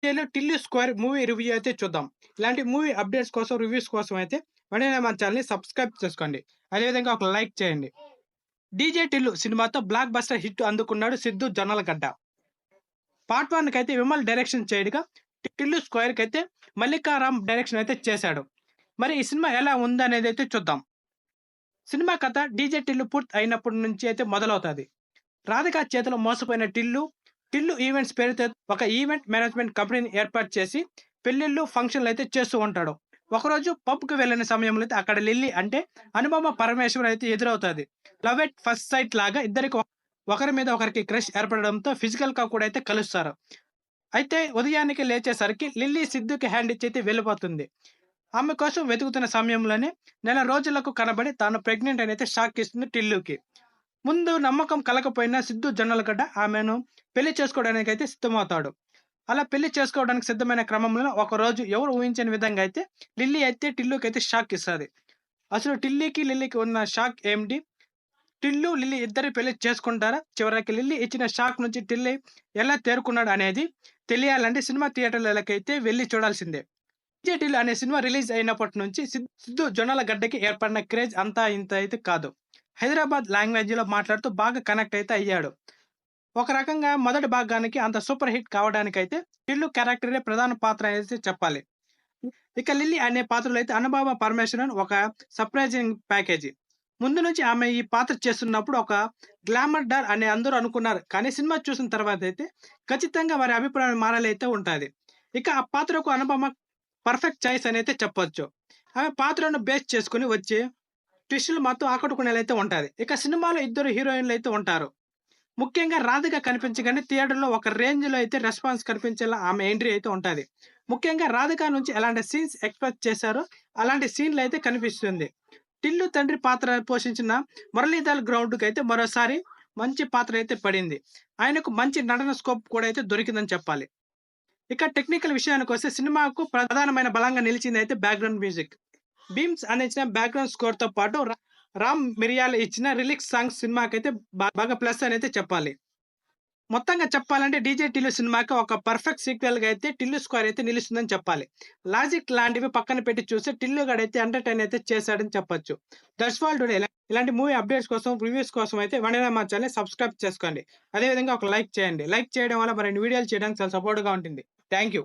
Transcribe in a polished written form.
వీడియోలో 'Tillu square' movie review అయితే చూద్దాం. ఇలాంటి మూవీ అప్డేట్స్ కోసం, రివ్యూస్ కోసం అయితే వెంటనే మన ఛానెల్‌ని సబ్స్క్రైబ్ చేసుకోండి. అదేవిధంగా ఒక లైక్ చేయండి. 'డీజే టిల్లు' సినిమాతో బ్లాక్ బస్టర్ హిట్ అందుకున్నాడు సిద్దు జొన్నలగడ్డ. పార్ట్ 1 కైతే విమల్ డైరెక్షన్ చేయగా, 'టిల్లు స్క్వేర్' కైతే మల్లికారామ్ డైరెక్షన్ అయితే చేశాడు. మరి ఈ సినిమా ఎలా ఉందనేదైతే చూద్దాం. సినిమా కథ 'డీజే టిల్లు' పూర్తి అయినప్పటి నుంచి అయితే మొదలవుతది. రాధిక చేతిలో మోసపోయిన టిల్లు ఈవెంట్స్ పేరుతో ఒక ఈవెంట్ మేనేజ్మెంట్ కంపెనీని ఏర్పాటు చేసి పెళ్లిళ్ళు, ఫంక్షన్‌లు అయితే చేస్తూ ఉంటాడు. ఒకరోజు పబ్‌కి వెళ్ళిన సమయంలో అయితే అక్కడ లిల్లీ అంటే అనుపమ పరమేశ్వరన్ అయితే ఎదురవుతది. లవ్ ఎట్ ఫస్ట్ సైట్ లాగా ఇద్దరికి ఒకరి మీద ఒకరికి క్రష్ ఏర్పడడంతో ఫిజికల్‌గా కూడా అయితే కలుస్తారు. అయితే ఉదయాన్నే లేచేసరికి లిల్లీ సిద్దుకి హ్యాండ్ ఇచ్చి అయితే వెళ్ళిపోతుంది. ఆమె కోసం వెతుకుతున్న సమయంలోనే నెల రోజులకు కనబడి తాను ప్రెగ్నెంట్ అని అయితే షాక్ ఇస్తుంది టిల్లుకి. ముందు నమ్మకం కలగపోయినా సిద్దు జొన్నలగడ్డ ఆమెను పెళ్లి చేసుకోవడానికైతే సిద్ధమవుతాడు. అలా పెళ్లి చేసుకోవడానికి సిద్ధమైన క్రమంలో ఒకరోజు ఎవరు ఊహించని విధంగా అయితే లిల్లీ అయితే టిల్లుకైతే షాక్ ఇస్తది. అసలు లిల్లీకి ఉన్న షాక్ ఏంటి? టిల్లు, లిల్లీ ఇద్దరు పెళ్లి చేసుకుంటారా? చివరికి లిల్లీ ఇచ్చిన షాక్ నుంచి టిల్లి ఎలా తేరుకున్నాడు అనేది తెలియాలంటే సినిమా థియేటర్లకైతే వెళ్లి చూడాల్సిందే. 'డీజే టిల్లు' అనే సినిమా రిలీజ్ అయినప్పటి నుంచి సిద్దు జొన్నలగడ్డకి ఏర్పడిన క్రేజ్ అంతా ఇంత అయితే కాదు. హైదరాబాద్ లాంగ్వేజ్‌లో మాట్లాడుతూ బాగా కనెక్ట్ అయితే అయ్యాడు. ఒక రకంగా మొదటి భాగానికి అంత సూపర్ హిట్ కావడానికైతే టిల్లు క్యారెక్టరే ప్రధాన పాత్ర అనేసి చెప్పాలి. ఇక లిల్లీ అనే పాత్రలో అయితే అనుపమ పరమేశ్వరన్ ఒక సర్ప్రైజింగ్ ప్యాకేజీ. ముందు నుంచి ఆమె ఈ పాత్ర చేస్తున్నప్పుడు ఒక గ్లామర్ డార్ అని అందరూ అనుకున్నారు. కానీ సినిమా చూసిన తర్వాత అయితే ఖచ్చితంగా వారి అభిప్రాయం మారాలైతే ఉంటది. ఇక ఆ పాత్రకు అనుపమ పర్ఫెక్ట్ చాయిస్ అని అయితే చెప్పొచ్చు. ఆమె పాత్రను బేస్ చేసుకొని వచ్చే ట్విస్టులు మొత్తం ఆకట్టుకునేలైతే ఉంటది. ఇక సినిమాలో ఇద్దరు హీరోయిన్‌లు అయితే ఉంటారు. ముఖ్యంగా రాధిక కనిపించగానే థియేటర్‌లో ఒక రేంజ్‌లో అయితే రెస్పాన్స్ కనిపించేలా ఆమె ఎంట్రీ అయితే ఉంటది. ముఖ్యంగా రాధిక నుంచి ఎలాంటి సీన్స్ ఎక్స్‌పెక్ట్ చేశారో అలాంటి సీన్‌లయితే కనిపిస్తుంది. టిల్లు తండ్రి పాత్ర పోషించిన మురళీధర్ గ్రౌండ్‌కైతే మరోసారి మంచి పాత్ర అయితే పడింది. ఆయనకు మంచి నటన స్కోప్ కూడా అయితే దొరికిందని చెప్పాలి. ఇక టెక్నికల్ విషయానికొస్తే సినిమాకు ప్రధానమైన బలంగా నిలిచిందయితే బ్యాక్‌గ్రౌండ్ మ్యూజిక్. బీమ్స్ అందించిన బ్యాక్‌గ్రౌండ్ స్కోర్‌తో పాటు రామ్ మిరియాల ఇచ్చిన రిలిక్స్ సాంగ్స్ సినిమాకైతే బాగా ప్లస్ అనైతే చెప్పాలి. మొత్తంగా చెప్పాలంటే 'డీజే టిల్లు' సినిమాకి ఒక పర్ఫెక్ట్ సీక్వెల్‌గా అయితే 'టిల్లు స్క్వేర్' అయితే నిలుస్తుందని చెప్పాలి. లాజిక్ లాంటివి పక్కన పెట్టి చూస్తే 'టిల్లు' గాడైతే ఎంటర్‌టైన్ అయితే చేశాడని చెప్పొచ్చు. That's all today. ఇలాంటి మూవీ అప్డేట్స్ కోసం, రివ్యూస్ కోసం అయితే వెంటనే మా ఛానెల్‌ని సబ్స్క్రైబ్ చేసుకోండి. అదే విధంగా ఒక లైక్ చేయండి. లైక్ చేయడం వల్ల మరిన్ని వీడియోలు చేయడానికి చాలా సపోర్ట్‌గా ఉంటుంది. Thank you.